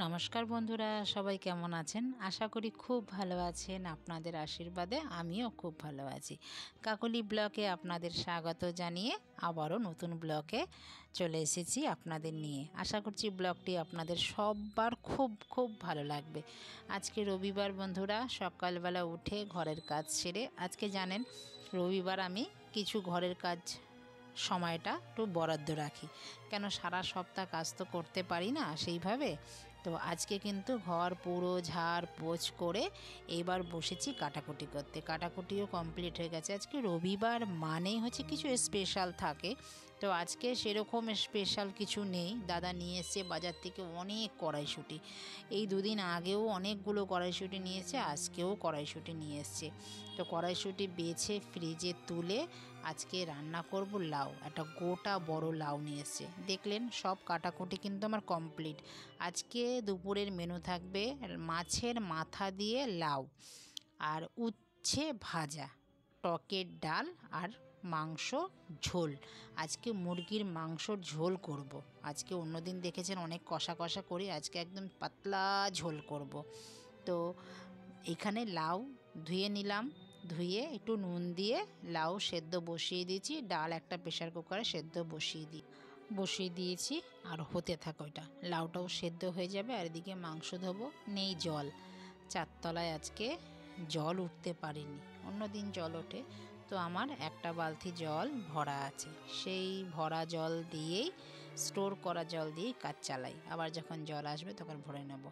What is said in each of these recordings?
নমস্কার বন্ধুরা, সবাই কেমন আছেন? আশা করি খুব ভালো আছেন। আপনাদের আশীর্বাদে আমিও খুব ভালো আছি। কাকলি ব্লগে আপনাদের স্বাগত জানিয়ে আবারও নতুন ব্লগে চলে এসেছি আপনাদের নিয়ে। আশা করছি ব্লগটি আপনাদের সবার খুব ভালো লাগবে। আজকে রবিবার বন্ধুরা, সকালবেলা উঠে ঘরের কাজ সেরে, আজকে জানেন রবিবার আমি কিছু ঘরের কাজ সময়টা একটু বরাদ্দ রাখি, কেন সারা সপ্তাহ কাজ তো করতে পারি না সেইভাবে। তো আজকে কিন্তু ঘর পুরো ঝাড় পোছ করে এবার বসেছি কাটাকুটি করতে। কাটাকুটিও কমপ্লিট হয়ে গেছে। আজকে রবিবার মানেই হচ্ছে কিছু স্পেশাল থাকে, তো আজকে সেরকম স্পেশাল কিছু নেই। দাদা নিয়ে এসছে বাজার থেকে অনেক কড়াইশুঁটি। এই দুদিন আগেও অনেকগুলো কড়াইশুঁটি নিয়ে এসছে, আজকেও কড়াইশুঁটি নিয়ে এসছে। তো কড়াইশুঁটি বেছে ফ্রিজে তুলে আজকে রান্না করব লাউ। একটা গোটা বড় লাউ নিয়ে এসছে। দেখলেন সব কাটাকুটি কিন্তু আমার কমপ্লিট। আজকে দুপুরের মেনু থাকবে মাছের মাথা দিয়ে লাউ আর উচ্ছে ভাজা, টকের ডাল আর মাংস ঝোল। আজকে মুরগির মাংসর ঝোল করব। আজকে অন্যদিন দেখেছেন অনেক কষা কষা করি, আজকে একদম পাতলা ঝোল করব। তো এখানে লাউ ধুয়ে নিলাম, ধুয়ে একটু নুন দিয়ে লাউ সেদ্ধ বসিয়ে দিয়েছি। ডাল একটা প্রেশার কুকারে সেদ্ধ বসিয়ে দিয়েছি আর হতে থাক ওইটা। লাউটাও সেদ্ধ হয়ে যাবে আর এদিকে মাংস ধোবো। নেই জল, চারতলায় আজকে জল উঠতে পারিনি, অন্যদিন জল ওঠে। তো আমার একটা বালতি জল ভরা আছে, সেই ভরা জল দিয়েই স্টোর করা জল দিয়েই কাজ চালাই। আবার যখন জল আসবে তখন ভরে নেব।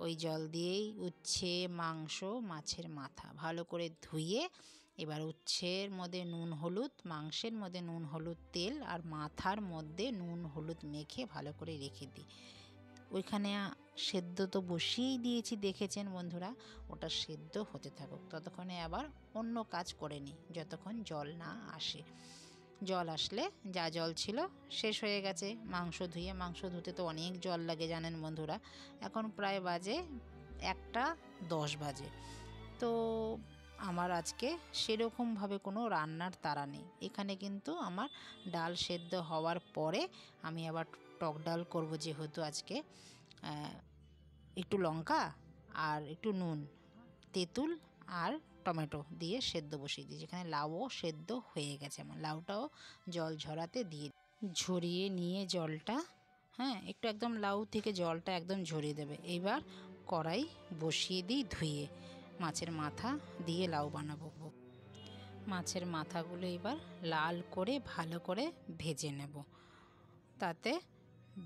ওই জল দিয়েই উচ্ছে, মাংস, মাছের মাথা ভালো করে ধুয়ে এবার উচ্ছের মধ্যে নুন হলুদ, মাংসের মধ্যে নুন হলুদ তেল আর মাথার মধ্যে নুন হলুদ মেখে ভালো করে রেখে দিই। ওইখানে সেদ্ধ তো বসিয়েই দিয়েছি, দেখেছেন বন্ধুরা। ওটা সেদ্ধ হতে থাকুক, ততক্ষণে আবার অন্য কাজ করে নিই যতক্ষণ জল না আসে। জল আসলে যা জল ছিল শেষ হয়ে গেছে। মাংস ধুতে তো অনেক জল লাগে জানেন বন্ধুরা। এখন প্রায় বাজে 1:10 বাজে। তো আমার আজকে সেরকমভাবে কোনো রান্নার তাড়া নেই। এখানে কিন্তু আমার ডাল সেদ্ধ হওয়ার পরে আমি আবার টক ডাল করব, যেহেতু আজকে একটু লঙ্কা আর একটু নুন, তেঁতুল আর টমেটো দিয়ে সেদ্ধ বসিয়ে দিয়েছি। এখানে লাউও সেদ্ধ হয়ে গেছে আমার। লাউটাও জল ঝরাতে দিয়ে ঝরিয়ে নিয়ে জলটা, একটু একদম লাউ থেকে জলটা একদম ঝরিয়ে দেবে। এইবার কড়াই বসিয়ে দিই ধুয়ে। মাছের মাথা দিয়ে লাউ বানাবো। মাছের মাথাগুলো এবার লাল করে ভালো করে ভেজে নেব, তাতে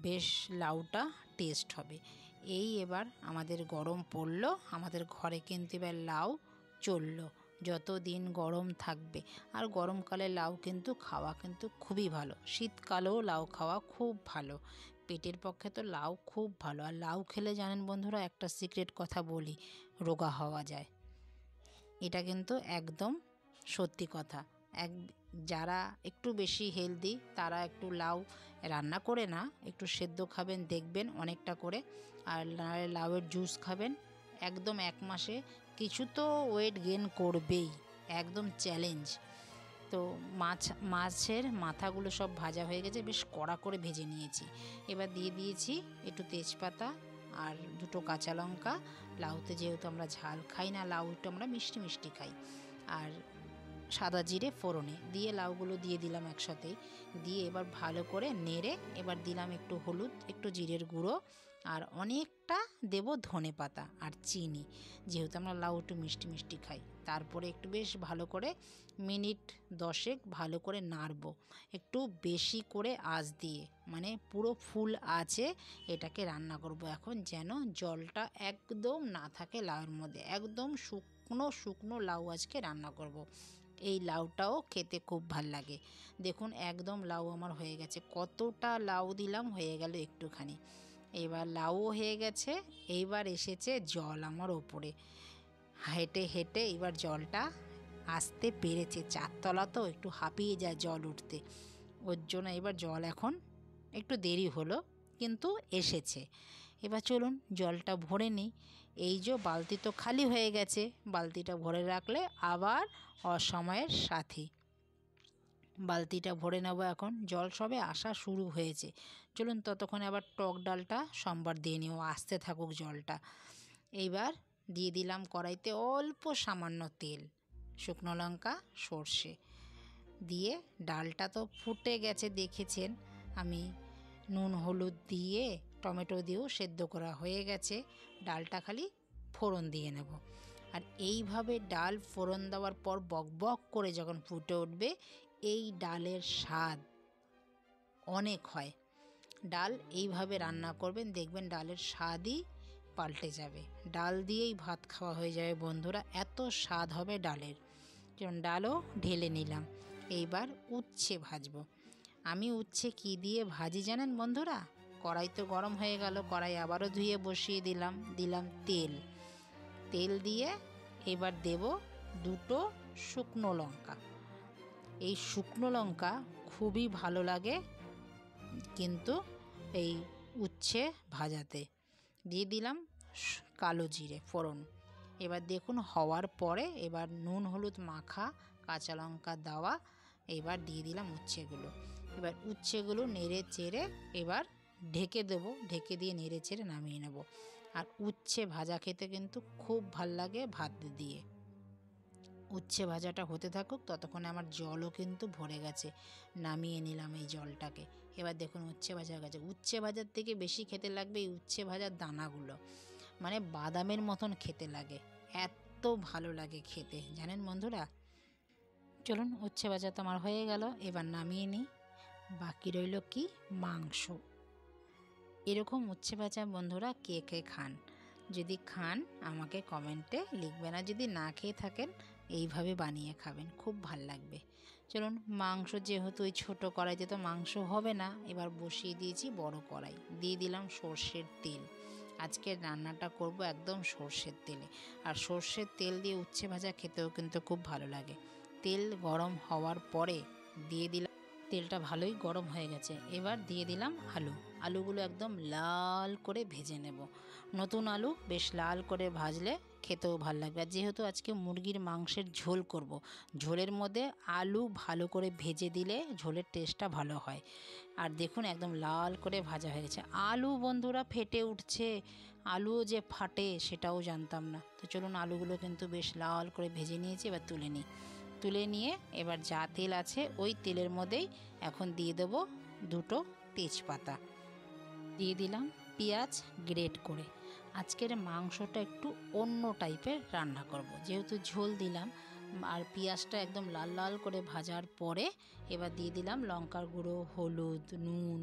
বেশ লাউটা টেস্ট হবে। এই এবার আমাদের গরম পড়লো, আমাদের ঘরে কিন্তু এবার লাউ চললো যতদিন গরম থাকবে। আর গরমকালে লাউ কিন্তু খাওয়া কিন্তু খুবই ভালো। শীতকালেও লাউ খাওয়া খুব ভালো, পেটের পক্ষে তো লাউ খুব ভালো। আর লাউ খেলে জানেন বন্ধুরা, একটা সিক্রেট কথা বলি, রোগা হওয়া যায়। এটা কিন্তু একদম সত্যি কথা। যারা একটু বেশি হেলদি তারা একটু লাউ রান্না করে না, একটু সেদ্ধ খাবেন, দেখবেন অনেকটা করে। আর লাউয়ের জুস খাবেন, একদম 1 মাসে কিছু তো ওয়েট গেইন করবেই, একদম চ্যালেঞ্জ। তো মাছের মাথাগুলো সব ভাজা হয়ে গেছে, বেশ কড়া করে ভেজে নিয়েছি। এবার দিয়ে দিয়েছি একটু তেজপাতা আর 2টো কাঁচা লঙ্কা। লাউতে যেহেতু আমরা ঝাল খাই না, লাউ একটু আমরা মিষ্টি মিষ্টি খাই। আর সাদা জিরে ফোড়নে দিয়ে লাউগুলো দিয়ে দিলাম একসাথেই। দিয়ে এবার ভালো করে নেড়ে এবার দিলাম একটু হলুদ, একটু জিরের গুঁড়ো আর অনেকটা দেব ধনে পাতা আর চিনি, যেহেতু আমরা লাউ একটু মিষ্টি মিষ্টি খাই। তারপরে একটু বেশ ভালো করে মিনিট 10 ভালো করে নাড়বো, একটু বেশি করে আঁচ দিয়ে, মানে পুরো ফুল আঁচে এটাকে রান্না করব এখন, যেন জলটা একদম না থাকে লাউয়ের মধ্যে। একদম শুকনো লাউ আজকে রান্না করব। এই লাউটাও খেতে খুব ভাল লাগে। দেখুন একদম লাউ আমার হয়ে গেছে। কতটা লাউ দিলাম, হয়ে গেল একটুখানি। এবার লাউও হয়ে গেছে। এইবার এসেছে জল আমার ওপরে। হেঁটে হেঁটে এবার জলটা আসতে পেরেছে। 4তলা তো একটু হাঁপিয়ে যায় জল উঠতে, ওর জন্য এবার জল এখন একটু দেরি হলো, কিন্তু এসেছে। এবার চলুন জলটা ভরে নিই। এই যে বালতি তো খালি হয়ে গেছে, বালতিটা ভরে রাখলে আবার অসময়ের সাথী। বালতিটা ভরে নেব। এখন জল সবে আসা শুরু হয়েছে। চলুন ততক্ষণে আবার টক ডালটা সম্বার দিয়ে নিও, আসতে থাকুক জলটা। এইবার দিয়ে দিলাম কড়াইতে অল্প সামান্য তেল, শুকনো লঙ্কা, সর্ষে দিয়ে ডালটা তো ফুটে গেছে দেখেছেন। আমি নুন হলুদ দিয়ে টমেটো দিয়েও সেদ্ধ করা হয়ে গেছে। ডালটা খালি ফোড়ন দিয়ে নেব। আর এইভাবে ডাল ফোড়ন দেওয়ার পর বক বক করে যখন ফুটে উঠবে, এই ডালের স্বাদ অনেক হয়। ডাল এইভাবে রান্না করবেন, দেখবেন ডালের স্বাদই পাল্টে যাবে। ডাল দিয়েই ভাত খাওয়া হয়ে যাবে বন্ধুরা, এত স্বাদ হবে ডালের। যেমন ডালও ঢেলে নিলাম। এইবার উচ্ছে ভাজবো। আমি উচ্ছে কি দিয়ে ভাজি জানেন বন্ধুরা? কড়াই তো গরম হয়ে গেল, কড়াই আবারও ধুয়ে বসিয়ে দিলাম তেল। তেল দিয়ে এবার দেব দুটো শুকনো লঙ্কা। এই শুকনো লঙ্কা খুবই ভালো লাগে কিন্তু এই উচ্ছে ভাজাতে। দিয়ে দিলাম কালো জিরে ফোড়ন। এবার দেখুন হওয়ার পরে এবার নুন হলুদ মাখা কাঁচা লঙ্কা দেওয়া, এবার দিয়ে দিলাম উচ্ছেগুলো। এবার উচ্ছেগুলো নেড়ে চেড়ে এবার ঢেকে দেবো, ঢেকে দিয়ে নেড়ে চেড়ে নামিয়ে নেব। আর উচ্ছে ভাজা খেতে কিন্তু খুব ভাল লাগে ভাত দিয়ে। উচ্ছে ভাজাটা হতে থাকুক, ততক্ষণে আমার জলও কিন্তু ভরে গেছে। নামিয়ে নিলাম এই জলটাকে। এবার দেখুন উচ্ছে ভাজা গেছে। উচ্ছে ভাজার থেকে বেশি খেতে লাগবে এই উচ্ছে ভাজার দানাগুলো, মানে বাদামের মতন খেতে লাগে, এত ভালো লাগে খেতে জানেন বন্ধুরা। চলুন উচ্ছে ভাজা তো আমার হয়ে গেল, এবার নামিয়ে নিই। বাকি রইল কি মাংস। এরকম উচ্ছে ভাজা বন্ধুরা কে কে খান? যদি খান আমাকে কমেন্টে লিখবেন, আর যদি না খেয়ে থাকেন এইভাবে বানিয়ে খাবেন, খুব ভাল লাগবে। চলুন মাংস যেহেতু ওই ছোটো কড়াইতে তো মাংস হবে না, এবার বসিয়ে দিয়েছি বড় কড়াই। দিয়ে দিলাম সর্ষের তেল। আজকের রান্নাটা করব একদম সর্ষের তেলে। আর সর্ষের তেল দিয়ে উচ্ছে ভাজা খেতেও কিন্তু খুব ভালো লাগে। তেল গরম হওয়ার পরে দিয়ে দিলাম, তেলটা ভালোই গরম হয়ে গেছে। এবার দিয়ে দিলাম আলুগুলো একদম লাল করে ভেজে নেব। নতুন আলু বেশ লাল করে ভাজলে খেতেও ভালো লাগবে। আর যেহেতু আজকে মুরগির মাংসের ঝোল করব, ঝোলের মধ্যে আলু ভালো করে ভেজে দিলে ঝোলের টেস্টটা ভালো হয়। আর দেখুন একদম লাল করে ভাজা হয়ে গেছে। আলু বন্ধুরা ফেটে উঠছে, আলুও যে ফাটে সেটাও জানতাম না। তো চলুন আলুগুলো কিন্তু বেশ লাল করে ভেজে নিয়েছি, এবার তুলে নিই। তুলে নিয়ে এবার যা তেল আছে ওই তেলের মধ্যেই এখন দিয়ে দেব দুটো তেজপাতা, দিয়ে দিলাম পেঁয়াজ গ্রেট করে। আজকের মাংসটা একটু অন্য টাইপের রান্না করব, যেহেতু ঝোল দিলাম। আর পেঁয়াজটা একদম লাল লাল করে ভাজার পরে এবার দিয়ে দিলাম লঙ্কার গুঁড়ো, হলুদ, নুন,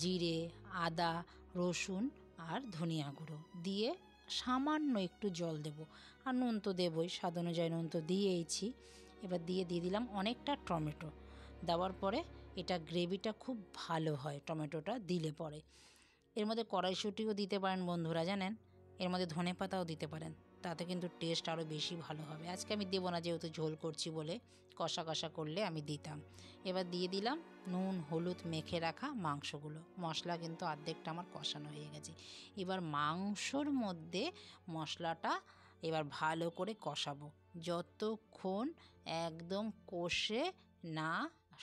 জিরে, আদা, রসুন আর ধনিয়া গুঁড়ো দিয়ে সামান্য একটু জল দেব। আর নুন তো দেবই, স্বাদ অনুযায়ী নুন তো দিয়েইছি। এবার দিয়ে দিলাম অনেকটা টমেটো। দেওয়ার পরে এটা গ্রেভিটা খুব ভালো হয় টমেটোটা দিলে পরে। এর মধ্যে কড়াইশুঁটিও দিতে পারেন বন্ধুরা জানেন, এর মধ্যে ধনেপাতাও দিতে পারেন, তাতে কিন্তু টেস্ট আরও বেশি ভালো হবে। আজকে আমি দেবো না, যেহেতু ঝোল করছি বলে, কষা কষা করলে আমি দিতাম। এবার দিয়ে দিলাম নুন হলুদ মেখে রাখা মাংসগুলো। মশলা কিন্তু অর্ধেকটা আমার কষানো হয়ে গেছে। এবার মাংসর মধ্যে মশলাটা এবার ভালো করে কষাবো, যতক্ষণ একদম কষে না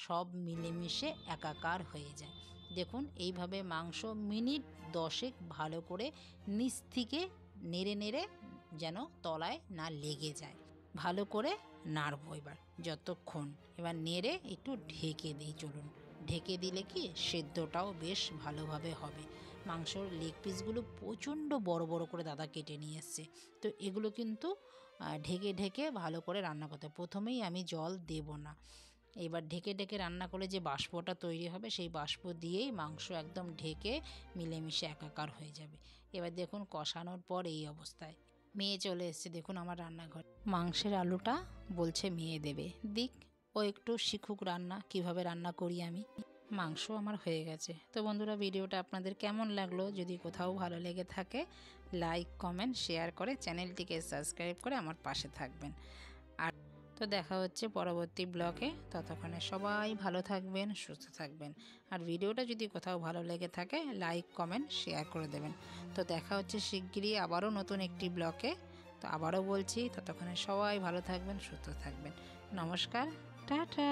সব মিলেমিশে একাকার হয়ে যায়। দেখুন এইভাবে মাংস মিনিট 10 ভালো করে নিচ থেকে নেড়ে নেড়ে যেন তলায় না লেগে যায়, ভালো করে নাড়বো এবার যতক্ষণ। এবার নেড়ে একটু ঢেকে দিই। চলুন ঢেকে দিলে কি সেদ্ধটাও বেশ ভালোভাবে হবে। মাংসর লেগ পিসগুলো প্রচণ্ড বড় বড় করে দাদা কেটে নিয়ে এসছে, তো এগুলো কিন্তু ঢেকে ঢেকে ভালো করে রান্না করতে। প্রথমেই আমি জল দেব না। এবার ঢেকে ঢেকে রান্না করলে যে বাষ্পটা তৈরি হবে সেই বাষ্প দিয়েই মাংস একদম ঢেকে মিলেমিশে একাকার হয়ে যাবে। এবার দেখুন কষানোর পর এই অবস্থায় মেয়ে চলে এসছে দেখুন আমার রান্নাঘর। মাংসের আলুটা বলছে মেয়ে দেবে, দিক, ও একটু শিখুক রান্না, কিভাবে রান্না করি আমি। মাংস আমার হয়ে গেছে। তো বন্ধুরা ভিডিওটা আপনাদের কেমন লাগলো? যদি কোথাও ভালো লেগে থাকে লাইক কমেন্ট শেয়ার করে চ্যানেলটিকে সাবস্ক্রাইব করে আমার পাশে থাকবেন। আর তো দেখা হচ্ছে পরবর্তী ব্লগে, ততক্ষণে সবাই ভালো থাকবেন, সুস্থ থাকবেন। আর ভিডিওটা যদি কোথাও ভালো লেগে থাকে লাইক কমেন্ট শেয়ার করে দেবেন। তো দেখা হচ্ছে শিগগিরই আবারও নতুন একটি ব্লগে। তো আবারও বলছি ততক্ষণে সবাই ভালো থাকবেন, সুস্থ থাকবেন। নমস্কার, টাটা।